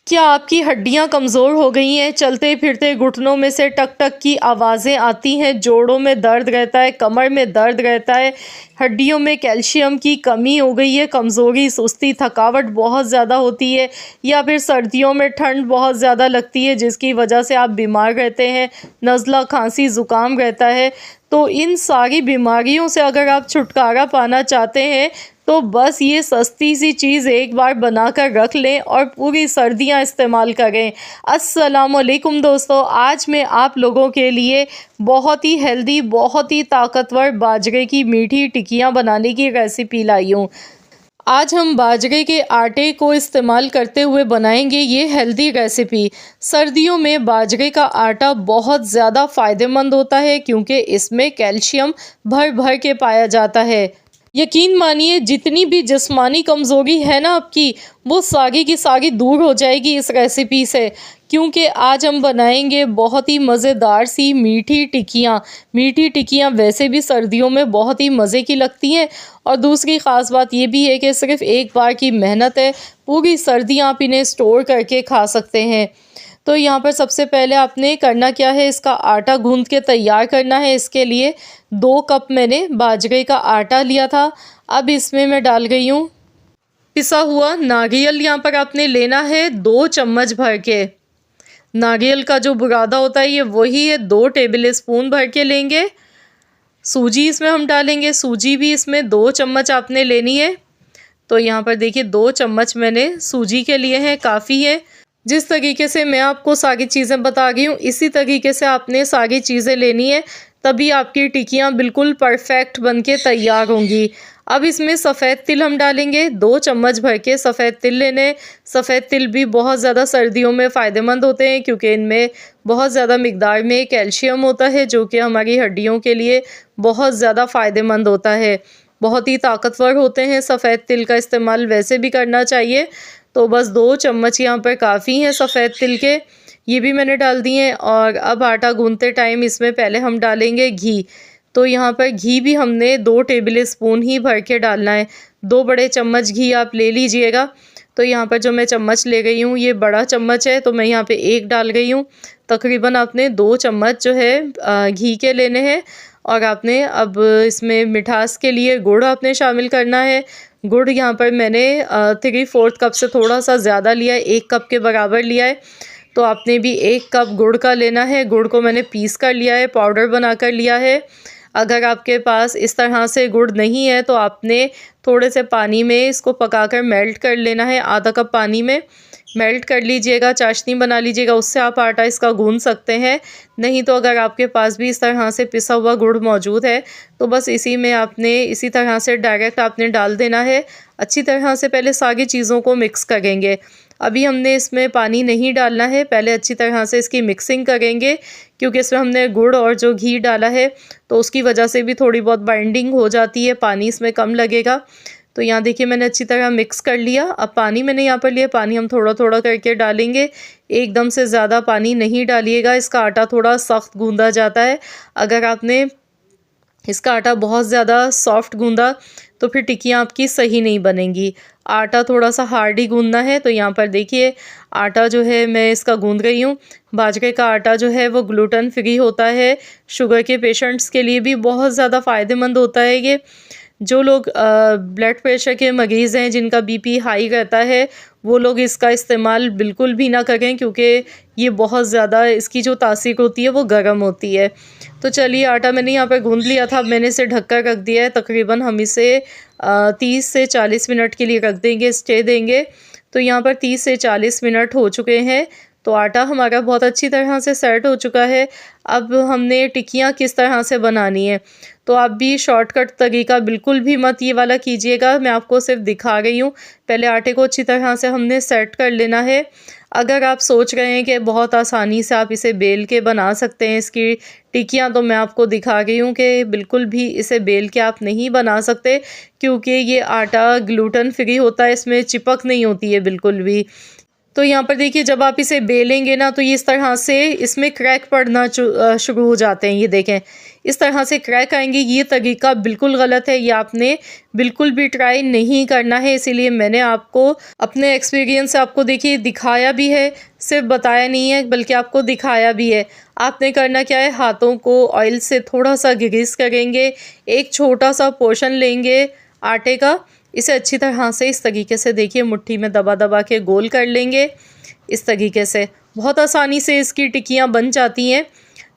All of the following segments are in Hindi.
क्या आपकी हड्डियां कमज़ोर हो गई हैं? चलते फिरते घुटनों में से टक टक की आवाज़ें आती हैं, जोड़ों में दर्द रहता है, कमर में दर्द रहता है, हड्डियों में कैल्शियम की कमी हो गई है, कमज़ोरी, सुस्ती, थकावट बहुत ज़्यादा होती है, या फिर सर्दियों में ठंड बहुत ज़्यादा लगती है जिसकी वजह से आप बीमार रहते हैं, नज़ला, खांसी, ज़ुकाम रहता है। तो इन सारी बीमारियों से अगर आप छुटकारा पाना चाहते हैं तो बस ये सस्ती सी चीज़ एक बार बनाकर रख लें और पूरी सर्दियां इस्तेमाल करें। अस्सलामुअलैकुम दोस्तों, आज मैं आप लोगों के लिए बहुत ही हेल्दी, बहुत ही ताकतवर बाजरे की मीठी टिक्कियां बनाने की रेसिपी लाई हूँ। आज हम बाजरे के आटे को इस्तेमाल करते हुए बनाएंगे ये हेल्दी रेसिपी। सर्दियों में बाजरे का आटा बहुत ज़्यादा फ़ायदेमंद होता है क्योंकि इसमें कैल्शियम भर भर के पाया जाता है। यकीन मानिए, जितनी भी जिस्मानी कमज़ोरी है ना आपकी, वो सारी की सारी दूर हो जाएगी इस रेसिपी से, क्योंकि आज हम बनाएंगे बहुत ही मज़ेदार सी मीठी टिक्कियाँ। मीठी टिक्कियाँ वैसे भी सर्दियों में बहुत ही मज़े की लगती हैं, और दूसरी ख़ास बात ये भी है कि सिर्फ एक बार की मेहनत है, पूरी सर्दी आप इन्हें स्टोर करके खा सकते हैं। तो यहाँ पर सबसे पहले आपने करना क्या है, इसका आटा गूंद के तैयार करना है। इसके लिए 2 कप मैंने बाजरे का आटा लिया था। अब इसमें मैं डाल गई हूँ पिसा हुआ नारियल। यहाँ पर आपने लेना है 2 चम्मच भर के। नारियल का जो बुरादा होता है ये वही है, 2 टेबल स्पून भर के लेंगे। सूजी इसमें हम डालेंगे, सूजी भी इसमें 2 चम्मच आपने लेनी है। तो यहाँ पर देखिए 2 चम्मच मैंने सूजी के लिए हैं, काफ़ी है। जिस तरीके से मैं आपको सारी चीज़ें बता रही हूँ, इसी तरीके से आपने सारी चीज़ें लेनी है, तभी आपकी टिक्कियाँ बिल्कुल परफेक्ट बनके तैयार होंगी। अब इसमें सफ़ेद तिल हम डालेंगे, 2 चम्मच भर के सफ़ेद तिल लेने। सफ़ेद तिल भी बहुत ज़्यादा सर्दियों में फ़ायदेमंद होते हैं क्योंकि इनमें बहुत ज़्यादा मिकदार में कैल्शियम होता है, जो कि हमारी हड्डियों के लिए बहुत ज़्यादा फ़ायदेमंद होता है। बहुत ही ताकतवर होते हैं, सफ़ेद तिल का इस्तेमाल वैसे भी करना चाहिए। तो बस 2 चम्मच यहाँ पर काफ़ी हैं सफ़ेद तिल के, ये भी मैंने डाल दिए हैं। और अब आटा गूंथते टाइम इसमें पहले हम डालेंगे घी। तो यहाँ पर घी भी हमने 2 टेबल स्पून ही भर के डालना है। 2 बड़े चम्मच घी आप ले लीजिएगा। तो यहाँ पर जो मैं चम्मच ले गई हूँ ये बड़ा चम्मच है, तो मैं यहाँ पे 1 डाल गई हूँ। तकरीबन आपने 2 चम्मच जो है घी के लेने हैं। और आपने अब इसमें मिठास के लिए गुड़ आपने शामिल करना है। गुड़ यहाँ पर मैंने 3/4 कप से थोड़ा सा ज़्यादा लिया है, 1 कप के बराबर लिया है। तो आपने भी 1 कप गुड़ का लेना है। गुड़ को मैंने पीस कर लिया है, पाउडर बना कर लिया है। अगर आपके पास इस तरह से गुड़ नहीं है तो आपने थोड़े से पानी में इसको पकाकर मेल्ट कर लेना है। आधा कप पानी में मेल्ट कर लीजिएगा, चाशनी बना लीजिएगा, उससे आप आटा इसका गूंथ सकते हैं। नहीं तो अगर आपके पास भी इस तरह से पिसा हुआ गुड़ मौजूद है तो बस इसी में आपने इसी तरह से डायरेक्ट आपने डाल देना है। अच्छी तरह से पहले सारी चीज़ों को मिक्स करेंगे। अभी हमने इसमें पानी नहीं डालना है, पहले अच्छी तरह से इसकी मिक्सिंग करेंगे क्योंकि इसमें हमने गुड़ और जो घी डाला है तो उसकी वजह से भी थोड़ी बहुत बाइंडिंग हो जाती है, पानी इसमें कम लगेगा। तो यहाँ देखिए मैंने अच्छी तरह मिक्स कर लिया। अब पानी मैंने यहाँ पर लिया, पानी हम थोड़ा थोड़ा करके डालेंगे, एकदम से ज़्यादा पानी नहीं डालिएगा, इसका आटा थोड़ा सख्त गूंदा जाता है। अगर आपने इसका आटा बहुत ज़्यादा सॉफ्ट गूंदा तो फिर टिक्कियाँ आपकी सही नहीं बनेंगी। आटा थोड़ा सा हार्ड ही गूंदना है। तो यहाँ पर देखिए आटा जो है मैं इसका गूंद रही हूँ। बाजरे का आटा जो है वो ग्लूटेन फ्री होता है, शुगर के पेशेंट्स के लिए भी बहुत ज़्यादा फ़ायदेमंद होता है ये। जो लोग ब्लड प्रेशर के मरीज़ हैं, जिनका बीपी हाई रहता है, वो लोग इसका इस्तेमाल बिल्कुल भी ना करें क्योंकि ये बहुत ज़्यादा इसकी जो तासीर होती है वो गर्म होती है। तो चलिए आटा मैंने यहाँ पर गूंद लिया था, अब मैंने इसे ढक कर रख दिया है। तकरीबन हम इसे 30 से 40 मिनट के लिए रख देंगे, स्टे देंगे। तो यहाँ पर 30 से 40 मिनट हो चुके हैं, तो आटा हमारा बहुत अच्छी तरह से सेट हो चुका है। अब हमने टिक्कियाँ किस तरह से बनानी है, तो आप भी शॉर्टकट तरीका बिल्कुल भी मत ये वाला कीजिएगा, मैं आपको सिर्फ दिखा रही हूँ। पहले आटे को अच्छी तरह से हमने सेट कर लेना है। अगर आप सोच रहे हैं कि बहुत आसानी से आप इसे बेल के बना सकते हैं इसकी टिक्कियाँ, तो मैं आपको दिखा रही हूँ कि बिल्कुल भी इसे बेल के आप नहीं बना सकते क्योंकि ये आटा ग्लूटेन फ्री होता है, इसमें चिपक नहीं होती है बिल्कुल भी। तो यहाँ पर देखिए जब आप इसे बेलेंगे ना तो ये इस तरह से इसमें क्रैक पड़ना शुरू हो जाते हैं। ये देखें इस तरह से क्रैक आएंगे। ये तरीका बिल्कुल गलत है, ये आपने बिल्कुल भी ट्राई नहीं करना है। इसीलिए मैंने आपको अपने एक्सपीरियंस से आपको देखिए दिखाया भी है, सिर्फ बताया नहीं है बल्कि आपको दिखाया भी है। आपने करना क्या है, हाथों को ऑयल से थोड़ा सा ग्रीस करेंगे, एक छोटा सा पोर्शन लेंगे आटे का, इसे अच्छी तरह से इस तरीके से देखिए मुट्ठी में दबा दबा के गोल कर लेंगे। इस तरीके से बहुत आसानी से इसकी टिक्कियाँ बन जाती हैं।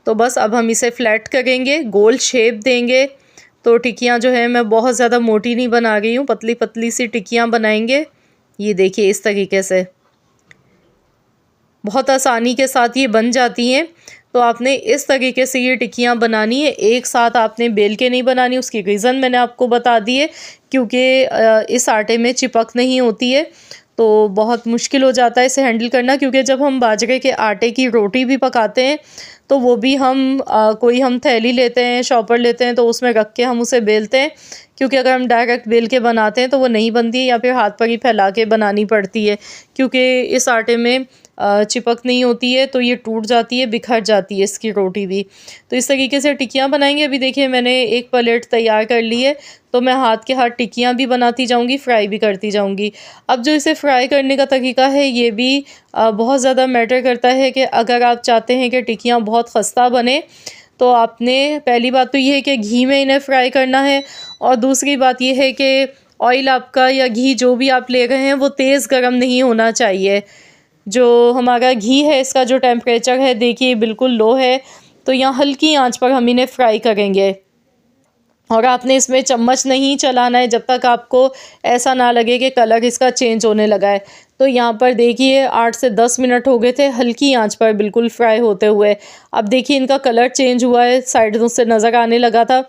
तो बस अब हम इसे फ्लैट करेंगे, गोल शेप देंगे। तो टिक्कियाँ जो है मैं बहुत ज़्यादा मोटी नहीं बना रही हूँ, पतली पतली सी टिक्कियाँ बनाएंगे। ये देखिए इस तरीके से बहुत आसानी के साथ ये बन जाती हैं। तो आपने इस तरीके से ये टिक्कियाँ बनानी है, एक साथ आपने बेल के नहीं बनानी। उसकी रीज़न मैंने आपको बता दी है, क्योंकि इस आटे में चिपक नहीं होती है तो बहुत मुश्किल हो जाता है इसे हैंडल करना। क्योंकि जब हम बाजरे के आटे की रोटी भी पकाते हैं तो वो भी हम कोई हम थैली लेते हैं, शॉपर लेते हैं, तो उसमें रख के हम उसे बेलते हैं। क्योंकि अगर हम डायरेक्ट बेल के बनाते हैं तो वो नहीं बनती है, या फिर हाथ पर ही फैला के बनानी पड़ती है, क्योंकि इस आटे में चिपक नहीं होती है तो ये टूट जाती है, बिखर जाती है इसकी रोटी भी। तो इस तरीके से टिक्कियाँ बनाएंगे। अभी देखिए मैंने एक प्लेट तैयार कर ली है, तो मैं हाथ के हाथ टिक्कियाँ भी बनाती जाऊंगी, फ्राई भी करती जाऊंगी। अब जो इसे फ्राई करने का तरीका है ये भी बहुत ज़्यादा मैटर करता है कि अगर आप चाहते हैं कि टिक्कियाँ बहुत खस्ता बने तो आपने पहली बात तो ये है कि घी में इन्हें फ्राई करना है, और दूसरी बात ये है कि ऑयल आपका या घी जो भी आप ले रहे हैं वो तेज़ गर्म नहीं होना चाहिए। जो हमारा घी है इसका जो टेम्परेचर है देखिए बिल्कुल लो है, तो यहाँ हल्की आंच पर हम इन्हें फ्राई करेंगे। और आपने इसमें चम्मच नहीं चलाना है जब तक आपको ऐसा ना लगे कि कलर इसका चेंज होने लगा है। तो यहाँ पर देखिए 8 से 10 मिनट हो गए थे हल्की आंच पर बिल्कुल फ्राई होते हुए। अब देखिए इनका कलर चेंज हुआ है, साइडों से नज़र आने लगा था।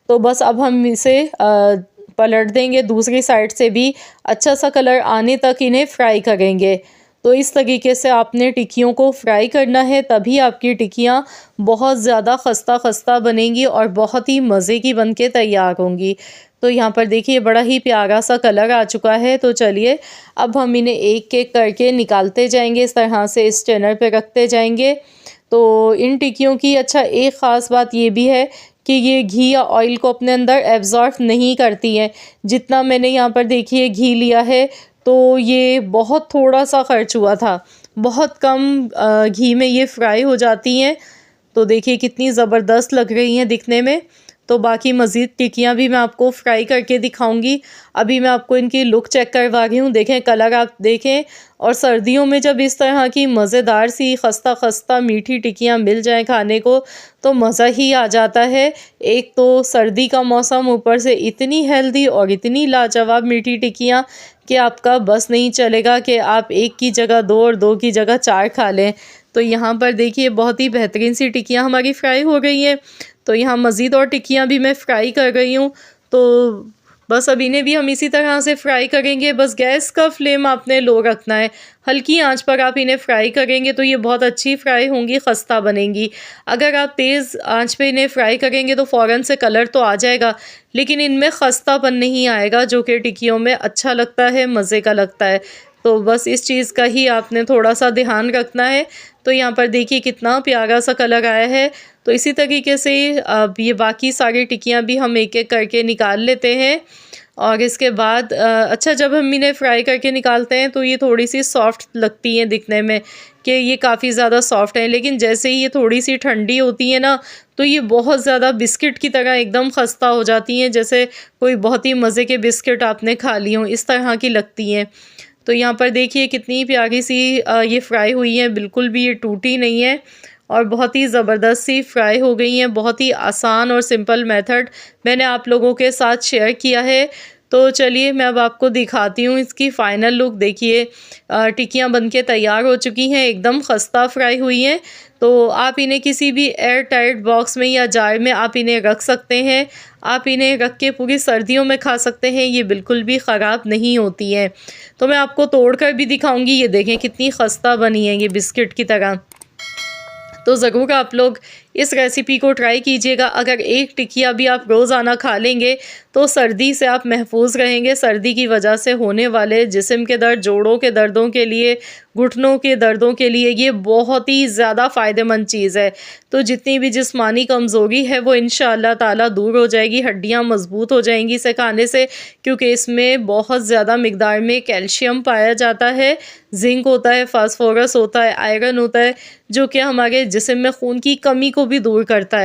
तो बस अब हम इसे पलट देंगे, दूसरी साइड से भी अच्छा सा कलर आने तक इन्हें फ्राई करेंगे। तो इस तरीके से आपने टिक्कियों को फ्राई करना है, तभी आपकी टिक्कियाँ बहुत ज़्यादा खस्ता खस्ता बनेंगी और बहुत ही मज़े की बन के तैयार होंगी। तो यहाँ पर देखिए बड़ा ही प्यारा सा कलर आ चुका है। तो चलिए अब हम इन्हें एक एक करके निकालते जाएंगे, इस तरह से स्ट्रेनर पे रखते जाएंगे। तो इन टिक्कियों की एक ख़ास बात ये भी है कि ये घी या ऑयल को अपने अंदर एब्जॉर्ब नहीं करती हैं। जितना मैंने यहाँ पर देखिए घी लिया है तो ये बहुत थोड़ा सा खर्च हुआ था, बहुत कम घी में ये फ्राई हो जाती हैं। तो देखिए कितनी ज़बरदस्त लग रही हैं दिखने में। तो बाकी मज़ीद टिक्कियाँ भी मैं आपको फ्राई करके दिखाऊंगी। अभी मैं आपको इनकी लुक चेक करवा रही हूँ, देखें कलर आप देखें। और सर्दियों में जब इस तरह की मज़ेदार सी खस्ता खस्ता मीठी टिक्कियाँ मिल जाएं खाने को तो मज़ा ही आ जाता है। एक तो सर्दी का मौसम, ऊपर से इतनी हेल्दी और इतनी लाजवाब मीठी टिक्कियाँ कि आपका बस नहीं चलेगा कि आप एक की जगह 2 और 2 की जगह 4 खा लें। तो यहाँ पर देखिए बहुत ही बेहतरीन सी टिक्कियाँ हमारी फ्राई हो गई हैं। तो यहाँ मज़ीद और टिक्कियाँ भी मैं फ्राई कर रही हूँ। तो बस अब इन्हें भी हम इसी तरह से फ्राई करेंगे। बस गैस का फ्लेम आपने लो रखना है, हल्की आंच पर आप इन्हें फ्राई करेंगे तो ये बहुत अच्छी फ्राई होंगी, खस्ता बनेंगी। अगर आप तेज़ आंच पे इन्हें फ्राई करेंगे तो फ़ौरन से कलर तो आ जाएगा, लेकिन इनमें खस्तापन नहीं आएगा जो कि टिक्कियों में अच्छा लगता है, मज़े का लगता है। तो बस इस चीज़ का ही आपने थोड़ा सा ध्यान रखना है। तो यहाँ पर देखिए कितना प्यारा सा कलर आया है। तो इसी तरीके से अब ये बाकी सारी टिक्कियाँ भी हम एक एक करके निकाल लेते हैं। और इसके बाद जब हम इन्हें फ्राई करके निकालते हैं तो ये थोड़ी सी सॉफ्ट लगती हैं दिखने में कि ये काफ़ी ज़्यादा सॉफ्ट है, लेकिन जैसे ही ये थोड़ी सी ठंडी होती है ना तो ये बहुत ज़्यादा बिस्किट की तरह एकदम खस्ता हो जाती हैं, जैसे कोई बहुत ही मज़े के बिस्किट आपने खा लिए हों, इस तरह की लगती हैं। तो यहाँ पर देखिए कितनी प्यारी सी ये फ्राई हुई हैं, बिल्कुल भी ये टूटी नहीं है और बहुत ही ज़बरदस्त सी फ्राई हो गई हैं। बहुत ही आसान और सिंपल मेथड मैंने आप लोगों के साथ शेयर किया है। तो चलिए मैं अब आपको दिखाती हूँ इसकी फ़ाइनल लुक। देखिए टिक्कियाँ बनके तैयार हो चुकी हैं, एकदम खस्ता फ्राई हुई हैं। तो आप इन्हें किसी भी एयर टाइट बॉक्स में या जार में आप इन्हें रख सकते हैं। आप इन्हें रख के पूरी सर्दियों में खा सकते हैं, ये बिल्कुल भी ख़राब नहीं होती हैं। तो मैं आपको तोड़ कर भी दिखाऊंगी। ये देखें कितनी खस्ता बनी है, ये बिस्किट की तरह। तो ज़रूर आप लोग इस रेसिपी को ट्राई कीजिएगा। अगर एक टिकिया भी आप रोज़ाना खा लेंगे तो सर्दी से आप महफूज रहेंगे। सर्दी की वजह से होने वाले जिस्म के दर्द, जोड़ों के दर्दों के लिए, घुटनों के दर्दों के लिए ये बहुत ही ज़्यादा फ़ायदेमंद चीज़ है। तो जितनी भी जिस्मानी कमज़ोरी है वो इंशाअल्लाह ताला दूर हो जाएगी, हड्डियाँ मज़बूत हो जाएंगी इसे खाने से, क्योंकि इसमें बहुत ज़्यादा मिक़दार में कैल्शियम पाया जाता है, ज़िंक होता है, फ़ॉस्फ़ोरस होता है, आयरन होता है, जो कि हमारे जिस्म में खून की कमी को भी दूर करता है।